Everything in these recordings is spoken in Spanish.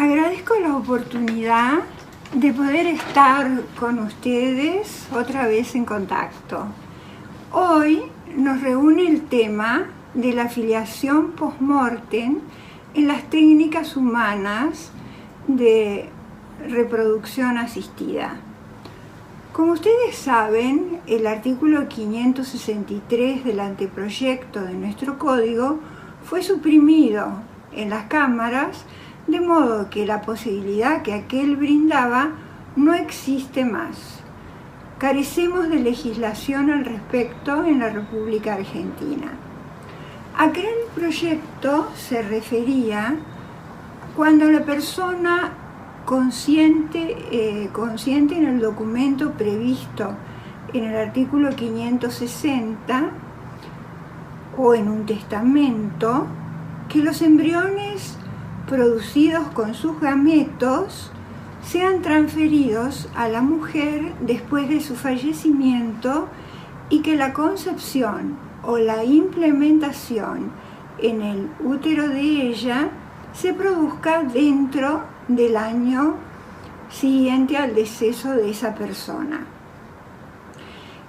Agradezco la oportunidad de poder estar con ustedes otra vez en contacto. Hoy nos reúne el tema de la filiación post-mortem en las técnicas humanas de reproducción asistida. Como ustedes saben, el artículo 563 del anteproyecto de nuestro código fue suprimido en las cámaras, de modo que la posibilidad que aquel brindaba no existe más. Carecemos de legislación al respecto en la República Argentina. Aquel proyecto se refería cuando la persona consciente en el documento previsto en el artículo 560 o en un testamento, que los embriones producidos con sus gametos sean transferidos a la mujer después de su fallecimiento y que la concepción o la implementación en el útero de ella se produzca dentro del año siguiente al deceso de esa persona.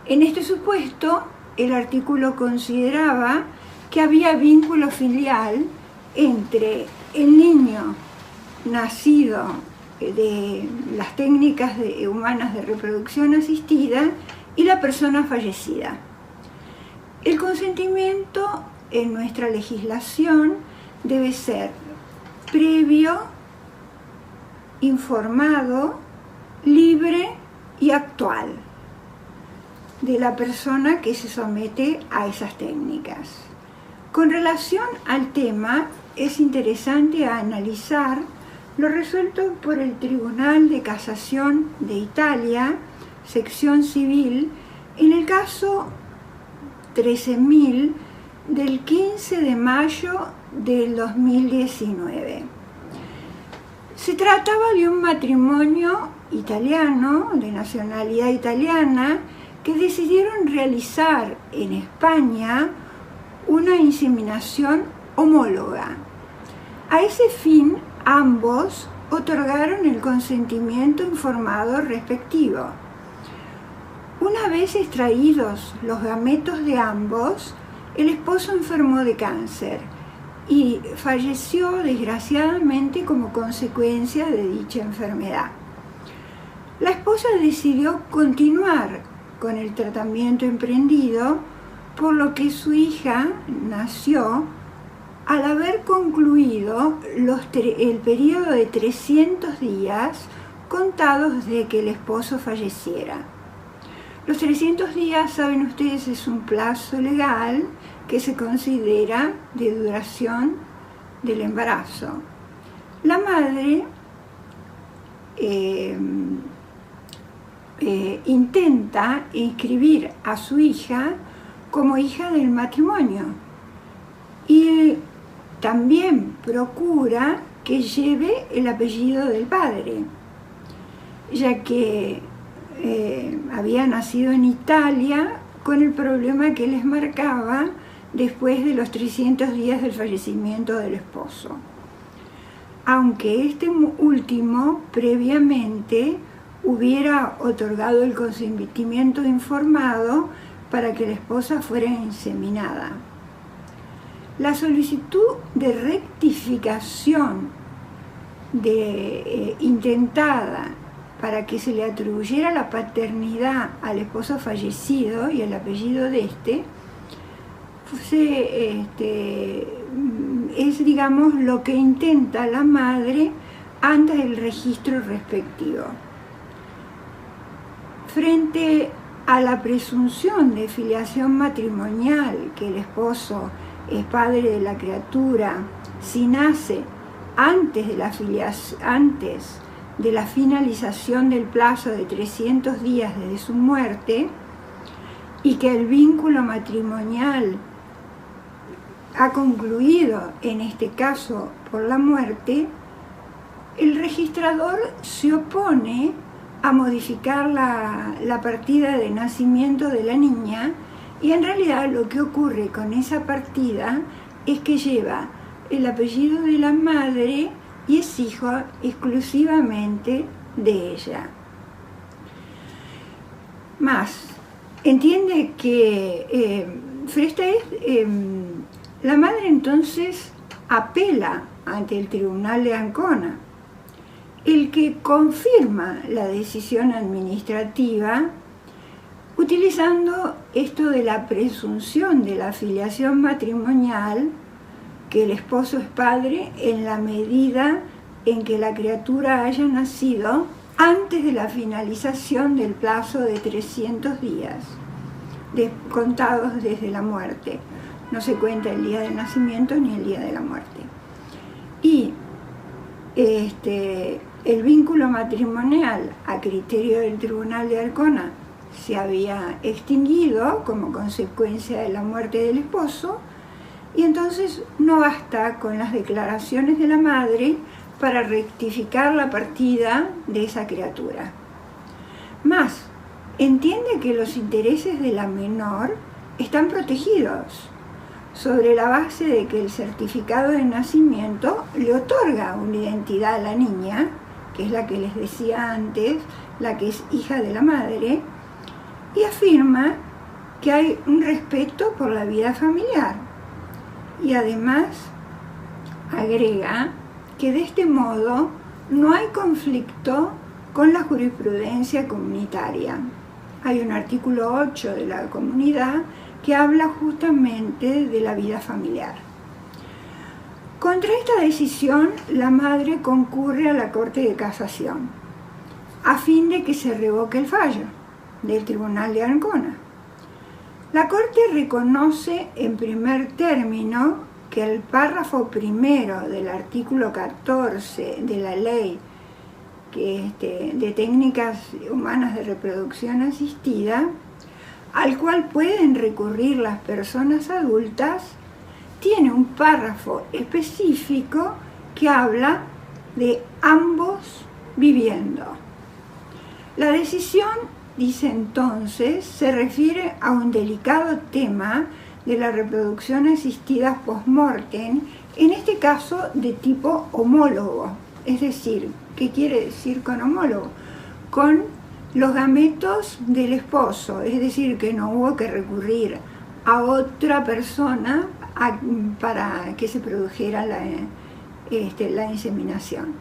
En este supuesto, el artículo consideraba que había vínculo filial entre el niño nacido de las técnicas humanas de reproducción asistida y la persona fallecida. El consentimiento en nuestra legislación debe ser previo, informado, libre y actual de la persona que se somete a esas técnicas. Con relación al tema, es interesante analizar lo resuelto por el Tribunal de Casación de Italia, sección civil, en el caso 13.000 del 15 de mayo del 2019. Se trataba de un matrimonio italiano, de nacionalidad italiana, que decidieron realizar en España una inseminación homóloga. A ese fin, ambos otorgaron el consentimiento informado respectivo. Una vez extraídos los gametos de ambos, el esposo enfermó de cáncer y falleció desgraciadamente como consecuencia de dicha enfermedad. La esposa decidió continuar con el tratamiento emprendido, por lo que su hija nació al haber concluido el periodo de 300 días contados desde que el esposo falleciera. Los 300 días, saben ustedes, es un plazo legal que se considera de duración del embarazo. La madre intenta inscribir a su hija como hija del matrimonio y también procura que lleve el apellido del padre, ya que había nacido en Italia con el problema que les marcaba después de los 300 días del fallecimiento del esposo. Aunque este último previamente hubiera otorgado el consentimiento informado para que la esposa fuera inseminada. La solicitud de rectificación intentada para que se le atribuyera la paternidad al esposo fallecido y el apellido de es, digamos, lo que intenta la madre ante el registro respectivo. Frente a la presunción de filiación matrimonial, que el esposo es padre de la criatura si nace antes de la finalización del plazo de 300 días desde su muerte, y que el vínculo matrimonial ha concluido en este caso por la muerte, el registrador se opone a modificar la partida de nacimiento de la niña, y en realidad lo que ocurre con esa partida es que lleva el apellido de la madre y es es hijo exclusivamente de ella. Más, entiende que la madre entonces apela ante el tribunal de Ancona, el que confirma la decisión administrativa utilizando esto de la presunción de la filiación matrimonial, que el esposo es padre en la medida en que la criatura haya nacido antes de la finalización del plazo de 300 días, contados desde la muerte. No se cuenta el día del nacimiento ni el día de la muerte. Y el vínculo matrimonial a criterio del Tribunal de Ancona se había extinguido como consecuencia de la muerte del esposo, y entonces no basta con las declaraciones de la madre para rectificar la partida de esa criatura. Más, entiende que los intereses de la menor están protegidos sobre la base de que el certificado de nacimiento le otorga una identidad a la niña, que es la que les decía antes, la que es hija de la madre, y afirma que hay un respeto por la vida familiar. Y además agrega que de este modo no hay conflicto con la jurisprudencia comunitaria. Hay un artículo 8 de la comunidad que habla justamente de la vida familiar. Contra esta decisión, la madre concurre a la Corte de Casación a fin de que se revoque el fallo del Tribunal de Ancona. La Corte reconoce en primer término que el párrafo primero del artículo 14 de la ley de técnicas humanas de reproducción asistida, al cual pueden recurrir las personas adultas, tiene un párrafo específico que habla de ambos viviendo. La decisión, dice entonces, se refiere a un delicado tema de la reproducción asistida post-mortem, en este caso de tipo homólogo. Es decir, ¿qué quiere decir con homólogo? Con los gametos del esposo, es decir, que no hubo que recurrir a otra persona para que se produjera la inseminación.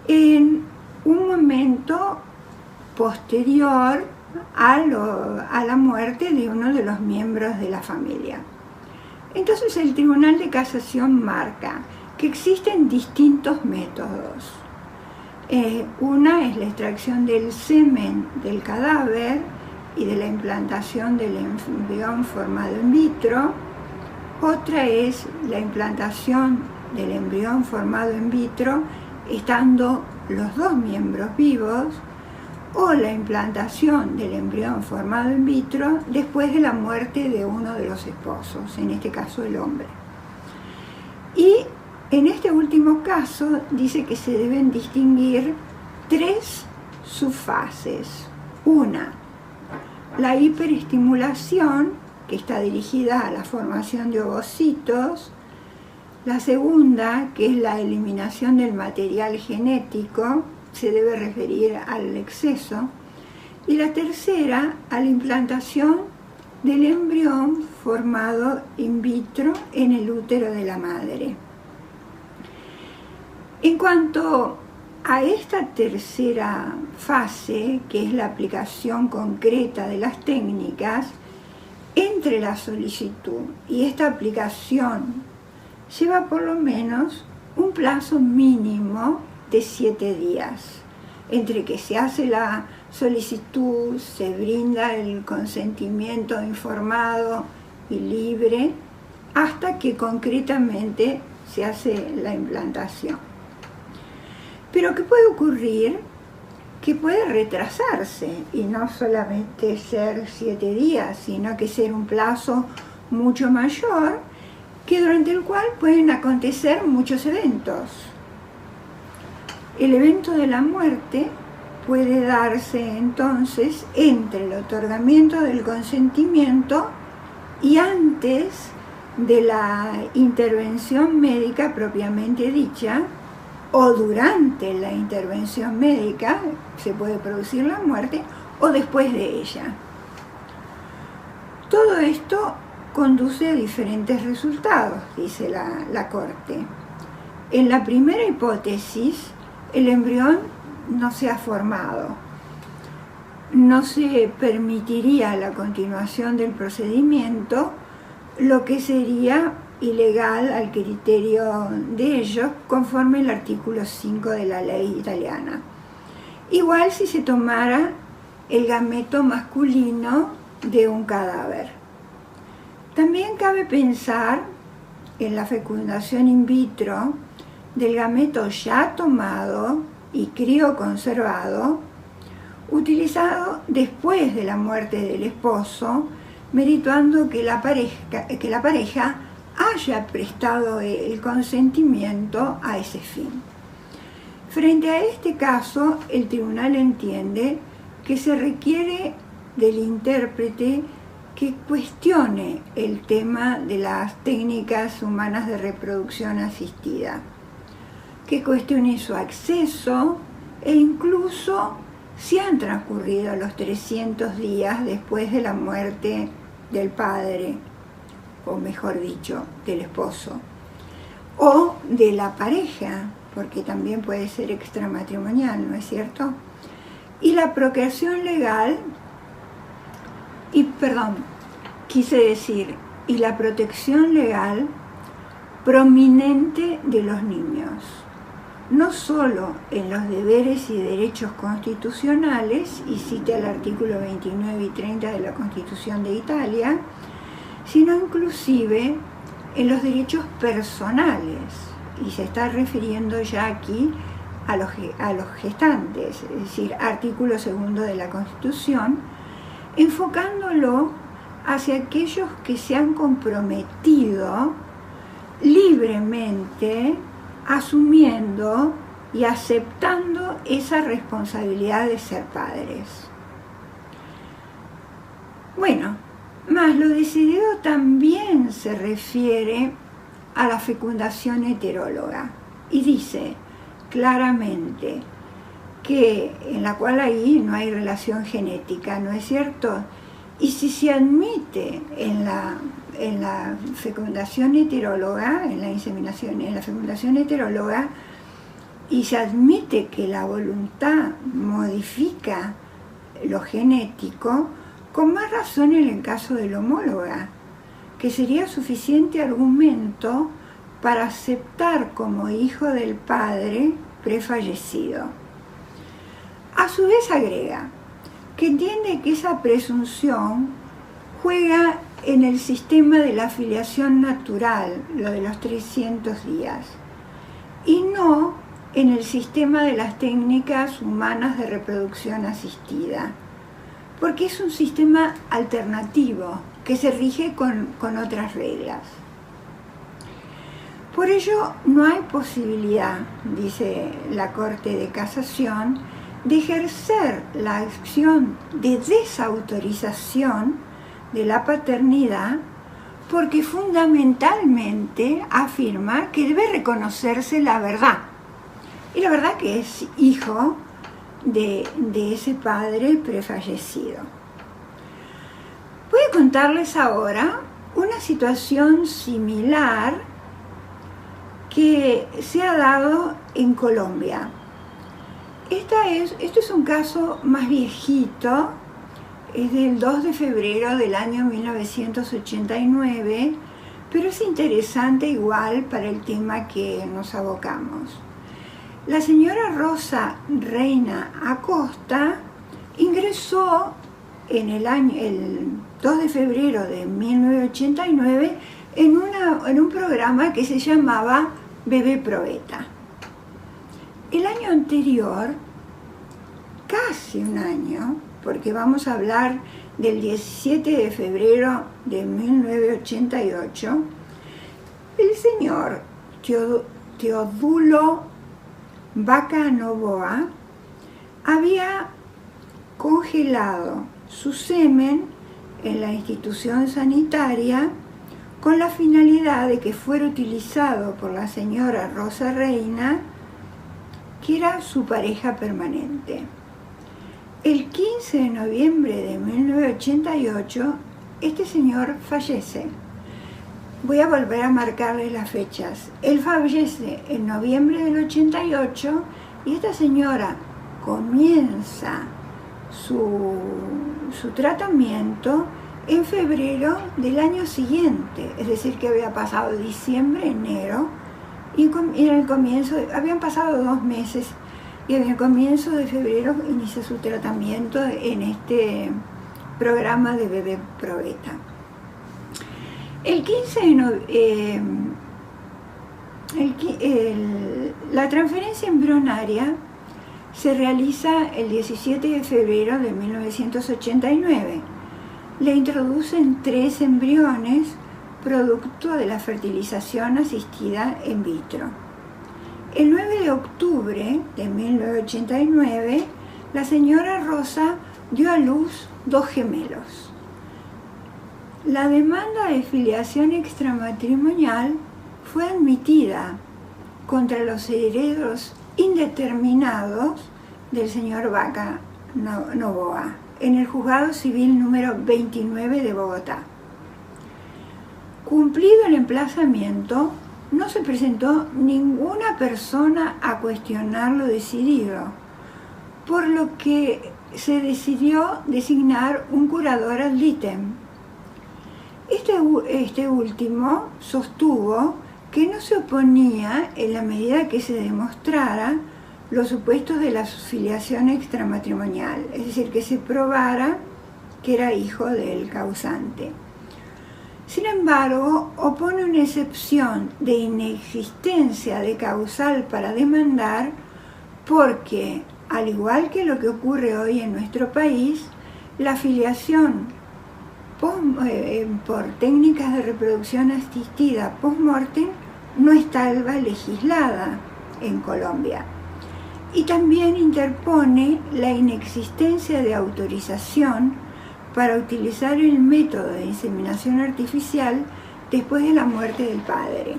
En un momento posterior a la muerte de uno de los miembros de la familia. Entonces el Tribunal de Casación marca que existen distintos métodos. Una es la extracción del semen del cadáver y de la implantación del embrión formado in vitro. Otra es la implantación del embrión formado in vitro estando los dos miembros vivos, o la implantación del embrión formado in vitro después de la muerte de uno de los esposos, en este caso el hombre. Y en este último caso dice que se deben distinguir tres subfases. Una, la hiperestimulación, que está dirigida a la formación de ovocitos. La segunda, que es la eliminación del material genético, se debe referir al exceso. Y la tercera, a la implantación del embrión formado in vitro en el útero de la madre. En cuanto a esta tercera fase, que es la aplicación concreta de las técnicas, entre la solicitud y esta aplicación lleva por lo menos un plazo mínimo de 7 días, entre que se hace la solicitud, se brinda el consentimiento informado y libre, hasta que concretamente se hace la implantación. Pero ¿qué puede ocurrir? Que puede retrasarse y no solamente ser 7 días, sino que ser un plazo mucho mayor, que durante el cual pueden acontecer muchos eventos. El evento de la muerte puede darse entonces entre el otorgamiento del consentimiento y antes de la intervención médica propiamente dicha, o durante la intervención médica se puede producir la muerte, o después de ella. Todo esto conduce a diferentes resultados, dice la Corte. En la primera hipótesis, el embrión no se ha formado. No se permitiría la continuación del procedimiento, lo que sería ilegal al criterio de ellos, conforme el artículo 5 de la ley italiana. Igual si se tomara el gameto masculino de un cadáver. También cabe pensar en la fecundación in vitro del gameto ya tomado y crioconservado, utilizado después de la muerte del esposo, merituando que la pareja haya prestado el consentimiento a ese fin. Frente a este caso, el tribunal entiende que se requiere del intérprete que cuestione el tema de las técnicas humanas de reproducción asistida, que cuestione su acceso e incluso si han transcurrido los 300 días después de la muerte del padre, o mejor dicho, del esposo, o de la pareja, porque también puede ser extramatrimonial, ¿no es cierto? Y la procreación legal, y la protección legal prominente de los niños, no solo en los deberes y derechos constitucionales, y cita el artículo 29 y 30 de la Constitución de Italia, sino inclusive en los derechos personales, y se está refiriendo ya aquí a los gestantes, es decir, artículo 2 de la Constitución, enfocándolo hacia aquellos que se han comprometido libremente, asumiendo y aceptando esa responsabilidad de ser padres. Bueno, más lo decidido también se refiere a la fecundación heteróloga y dice claramente que en la cual ahí no hay relación genética, ¿no es cierto? Y si se admite en la fecundación heteróloga, en la fecundación heteróloga, y se admite que la voluntad modifica lo genético, con más razón en el caso de la homóloga, que sería suficiente argumento para aceptar como hijo del padre prefallecido. A su vez agrega que entiende que esa presunción juega en el sistema de la filiación natural, lo de los 300 días, y no en el sistema de las técnicas humanas de reproducción asistida, porque es un sistema alternativo que se rige con otras reglas. Por ello, no hay posibilidad, dice la Corte de Casación, de ejercer la acción de desautorización de la paternidad, porque fundamentalmente afirma que debe reconocerse la verdad. Y la verdad que es hijo de ese padre prefallecido. Voy a contarles ahora una situación similar que se ha dado en Colombia. Esto es un caso más viejito, es del 2 de febrero del año 1989, pero es interesante igual para el tema que nos abocamos. La señora Rosa Reina Acosta ingresó el 2 de febrero de 1989 en un programa que se llamaba Bebé Probeta. El año anterior, casi un año, porque vamos a hablar del 17 de febrero de 1988, el señor Teodulo Vaca Novoa había congelado su semen en la institución sanitaria con la finalidad de que fuera utilizado por la señora Rosa Reina que era su pareja permanente. El 15 de noviembre de 1988, este señor fallece. Voy a volver a marcarle las fechas. Él fallece en noviembre del 88 y esta señora comienza su tratamiento en febrero del año siguiente. Es decir, que había pasado diciembre, enero, y en el comienzo, habían pasado 2 meses, y en el comienzo de febrero inicia su tratamiento en este programa de Bebé Probeta. La transferencia embrionaria se realiza el 17 de febrero de 1989. Le introducen 3 embriones producto de la fertilización asistida in vitro. El 9 de octubre de 1989, la señora Rosa dio a luz 2 gemelos. La demanda de filiación extramatrimonial fue admitida contra los herederos indeterminados del señor Vaca Novoa en el Juzgado Civil número 29 de Bogotá. Cumplido el emplazamiento, no se presentó ninguna persona a cuestionar lo decidido, por lo que se decidió designar un curador ad litem. Este último sostuvo que no se oponía en la medida que se demostrara los supuestos de la filiación extramatrimonial, es decir, que se probara que era hijo del causante. Sin embargo, opone una excepción de inexistencia de causal para demandar porque, al igual que lo que ocurre hoy en nuestro país, la filiación por técnicas de reproducción asistida post-mortem no estaba legislada en Colombia. Y también interpone la inexistencia de autorización para utilizar el método de inseminación artificial después de la muerte del padre.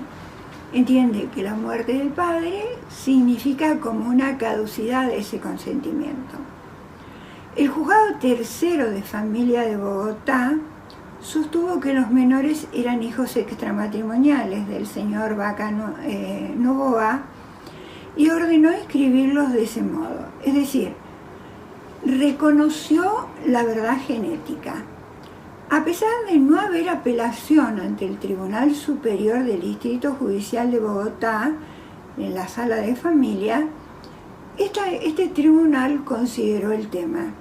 Entiende que la muerte del padre significa como una caducidad de ese consentimiento. El Juzgado Tercero de Familia de Bogotá sostuvo que los menores eran hijos extramatrimoniales del señor Vaca Novoa y ordenó inscribirlos de ese modo. Es decir, reconoció la verdad genética. A pesar de no haber apelación ante el Tribunal Superior del Distrito Judicial de Bogotá, en la Sala de Familia, este tribunal consideró el tema.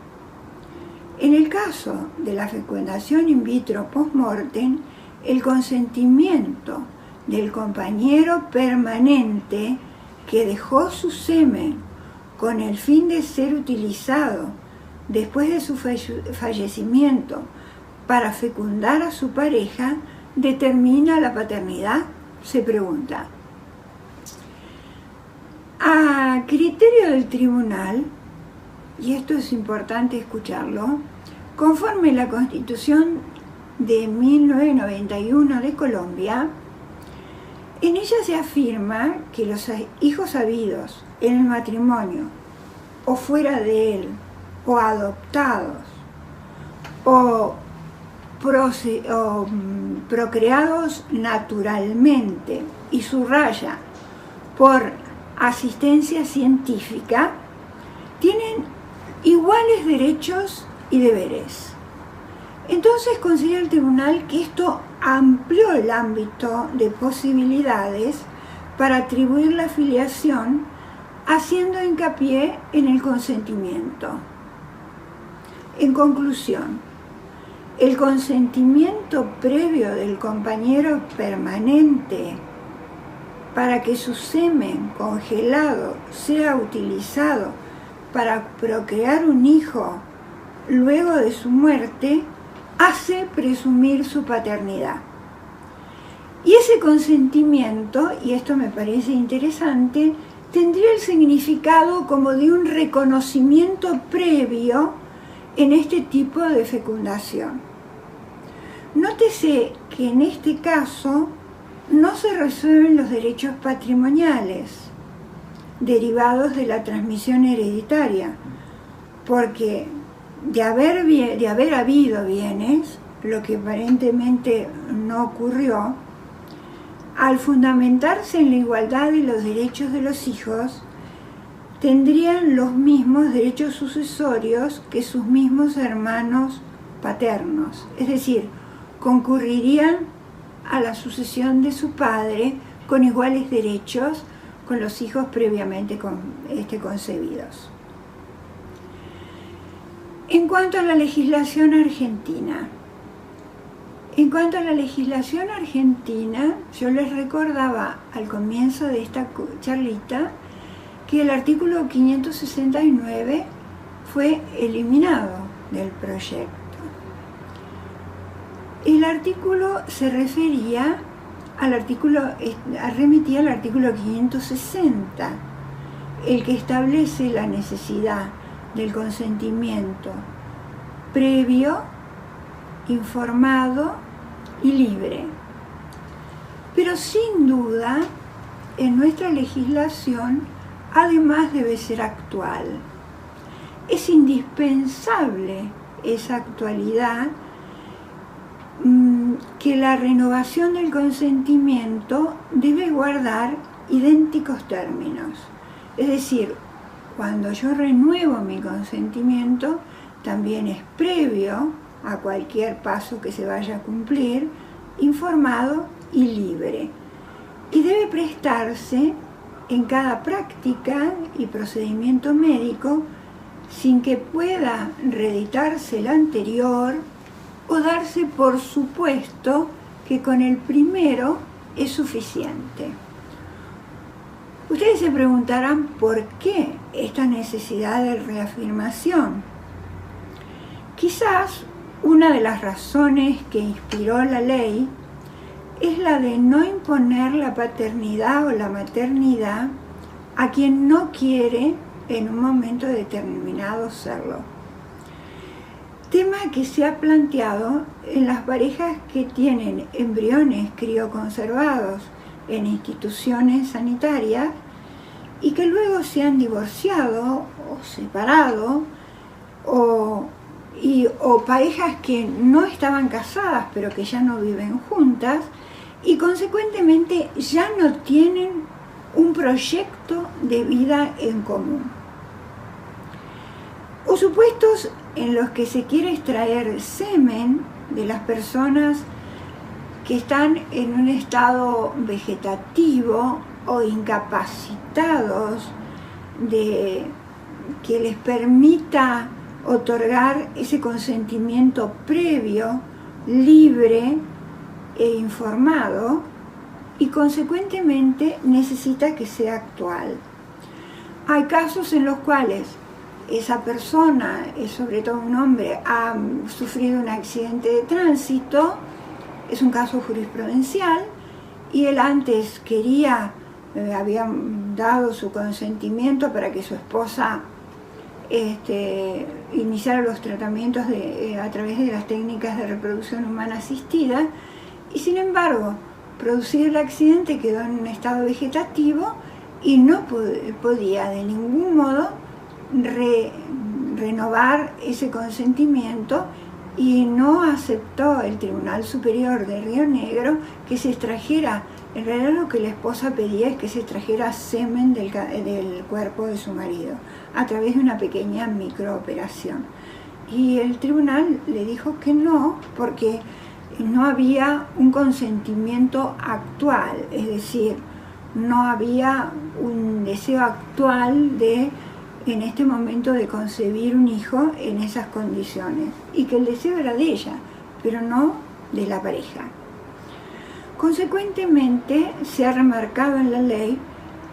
En el caso de la fecundación in vitro post-mortem, el consentimiento del compañero permanente que dejó su semen con el fin de ser utilizado después de su fallecimiento para fecundar a su pareja, ¿determina la paternidad?, se pregunta. A criterio del tribunal, y esto es importante escucharlo, conforme la Constitución de 1991 de Colombia, en ella se afirma que los hijos habidos en el matrimonio o fuera de él, o adoptados, o procreados naturalmente, y subraya por asistencia científica, tienen iguales derechos y deberes. Entonces considera el tribunal que esto amplió el ámbito de posibilidades para atribuir la filiación, haciendo hincapié en el consentimiento. En conclusión, el consentimiento previo del compañero permanente para que su semen congelado sea utilizado para procrear un hijo luego de su muerte hace presumir su paternidad. Y ese consentimiento, y esto me parece interesante, tendría el significado como de un reconocimiento previo en este tipo de fecundación. Nótese que en este caso no se resuelven los derechos patrimoniales, derivados de la transmisión hereditaria, porque de haber habido bienes, lo que aparentemente no ocurrió, al fundamentarse en la igualdad de los derechos de los hijos, tendrían los mismos derechos sucesorios que sus mismos hermanos paternos, es decir, concurrirían a la sucesión de su padre con iguales derechos con los hijos previamente concebidos. En cuanto a la legislación argentina, yo les recordaba al comienzo de esta charlita que el artículo 569 fue eliminado del proyecto. El artículo se remitía al artículo 560, el que establece la necesidad del consentimiento previo, informado y libre. Pero sin duda, en nuestra legislación, además debe ser actual. Es indispensable esa actualidad, que la renovación del consentimiento debe guardar idénticos términos. Es decir, cuando yo renuevo mi consentimiento, también es previo a cualquier paso que se vaya a cumplir, informado y libre. Y debe prestarse en cada práctica y procedimiento médico sin que pueda reeditarse el anterior o darse por supuesto que con el primero es suficiente. Ustedes se preguntarán por qué esta necesidad de reafirmación. Quizás una de las razones que inspiró la ley es la de no imponer la paternidad o la maternidad a quien no quiere en un momento determinado serlo. Tema que se ha planteado en las parejas que tienen embriones crioconservados en instituciones sanitarias y que luego se han divorciado o separado, o parejas que no estaban casadas pero que ya no viven juntas y consecuentemente ya no tienen un proyecto de vida en común. O supuestos en los que se quiere extraer semen de las personas que están en un estado vegetativo o incapacitados que les permita otorgar ese consentimiento previo, libre e informado, y consecuentemente necesita que sea actual. Hay casos en los cuales esa persona, sobre todo un hombre, ha sufrido un accidente de tránsito, es un caso jurisprudencial, y él antes había dado su consentimiento para que su esposa iniciara los tratamientos a través de las técnicas de reproducción humana asistida, y sin embargo, producido el accidente, quedó en un estado vegetativo y no podía de ningún modo renovar ese consentimiento, y no aceptó el Tribunal Superior de Río Negro que se extrajera. En realidad lo que la esposa pedía es que se extrajera semen del cuerpo de su marido a través de una pequeña microoperación. Y el tribunal le dijo que no, porque no había un consentimiento actual, es decir, no había un deseo actual en este momento de concebir un hijo en esas condiciones, y que el deseo era de ella, pero no de la pareja. Consecuentemente, se ha remarcado en la ley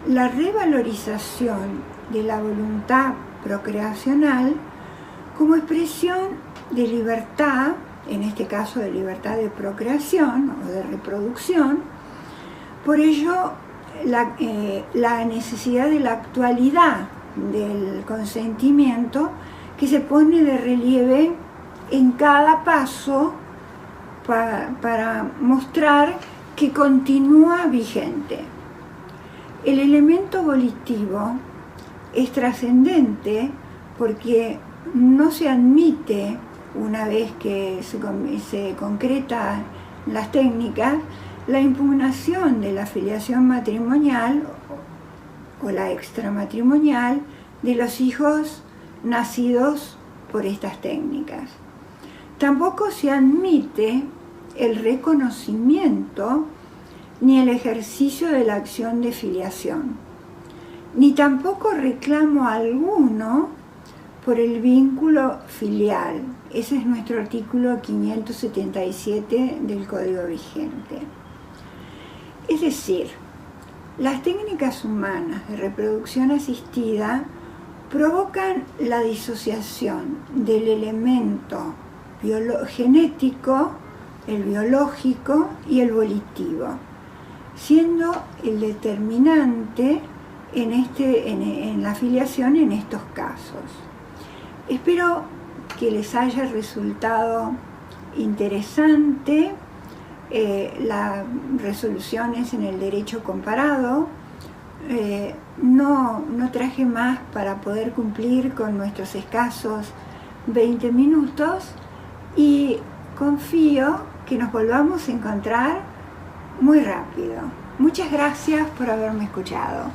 la revalorización de la voluntad procreacional como expresión de libertad, en este caso de libertad de procreación o de reproducción. Por ello, la necesidad de la actualidad del consentimiento, que se pone de relieve en cada paso para mostrar que continúa vigente. El elemento volitivo es trascendente porque no se admite, una vez que se concretan las técnicas, la impugnación de la filiación matrimonial o la extramatrimonial de los hijos nacidos por estas técnicas. Tampoco se admite el reconocimiento ni el ejercicio de la acción de filiación, ni tampoco reclamo alguno por el vínculo filial. Ese es nuestro artículo 577 del Código vigente. Es decir, las técnicas humanas de reproducción asistida provocan la disociación del elemento genético, el biológico y el volitivo, siendo el determinante en la filiación en estos casos. Espero que les haya resultado interesante las resoluciones en el derecho comparado. No traje más para poder cumplir con nuestros escasos 20 minutos y confío que nos volvamos a encontrar muy rápido. Muchas gracias por haberme escuchado.